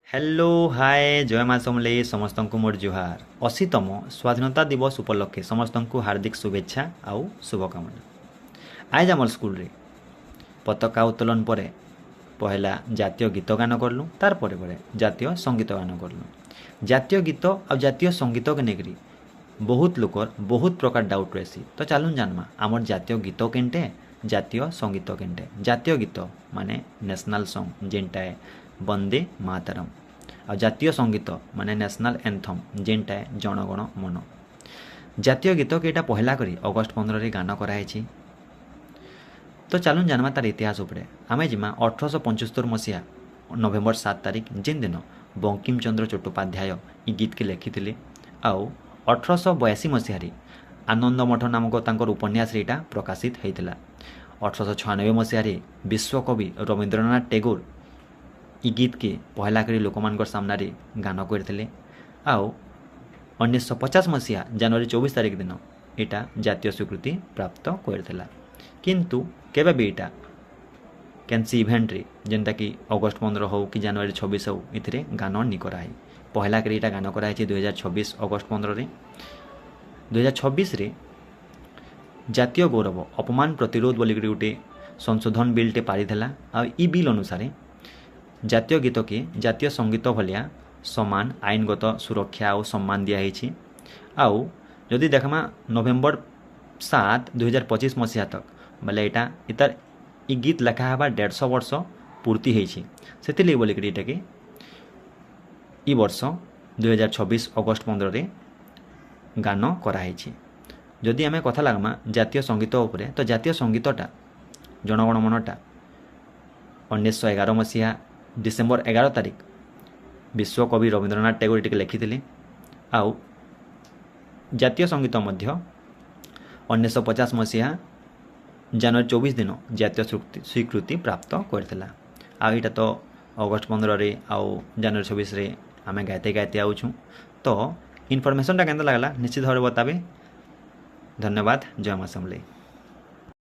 Hello hi जय माँ समलेई समस्त को मोर जुहार 80तम स्वाधीनता दिवस उपलक्षे समस्त को हार्दिक शुभेच्छा आउ शुभकामना। आज आम स्कूल रे पताका उत्तोलन पर पहला जातीय गीत गान करलु तार परे जातीय संगीत गान करलु। जातीय गीत आ जातीय संगीत के नेकरी बहुत लोकर बहुत प्रकार डाउट रही। तो चलून जानमा आमर जातीय गीत केन्टे जातीय संगीत केन्टे। जातीय गीत माने नेशनल सॉन्ग जेनटा है वंदे मातरम आ जातीय संगीत माने नेशनल एंथम जेनटा है जनगण मन। जातीय गीत के एटा पहला करी अगस्ट 15 रे गान कराई। तो चलून जानमा तार इतिहास उपरे आमे जिमा 1875 मसीहा नवेम्बर 7 तारिख जेन दिन बंकिम चंद्र चट्टोपाध्याय ई गीत के लिखिथिले। आउ 1882 मसीह आनंद मठ नामक तांकर उपन्यास रे एटा प्रकाशित होइतिला। 1896 मसीह विश्वकवि रवींद्रनाथ टैगोर ई गीत के पहला करी लोकमानकर सामने गान करथिले। आउ 1950 मसीहा जनवरी 24 तारिख दिन एटा जातीय स्वीकृति प्राप्त करथिला। किंतु केबे भी एटा कैंसी इवेंट रे जेनटा कि अगस्ट 15 हो कि जनवरी 26 हो इथिरे गान नि कराई। पहला करी एटा गान कराई 2026 अगस्ट 15 रे। 2026 रे जातीय गौरव अपमान प्रतिरोध बोली गोटे संशोधन बिलटे पारिदेला। आ ई बिल अनुसार जातीय गीत के जातीय संगीत भलिया समान आईनगत सुरक्षा और सम्मान दिखाई। आउ जदि देखमा नवेम्बर 7 2025 मसीहा तक बोले यहाँ इतार ई गीत लेखा हवा 150 वर्ष पूर्ति होती से बोलिक ये कि ई वर्ष 2026 अगस्ट 15 रे गान कराई। जदि आम कथा लगमा जातीय संगीत उपरे तो जातीय संगीतटा जनगण मनटा 1911 मसीहा डिसेम्बर 11 तारिख विश्वकवि रवींद्रनाथ टैगोर टिके लिखिथिले। आउ जातीय संगीत मध्य 1950 मसीहा जनवरी 24 दिन जातीय स्वीकृति प्राप्त करथिला। आ इटा तो अगस्ट 15 रे आउ जनवरी 26 रे आमे गाते गाते आउछु। तो इनफॉरमेशनटा केंता लागला निश्चित भाव बताबे। धन्यवाद। जय माँ समलेई।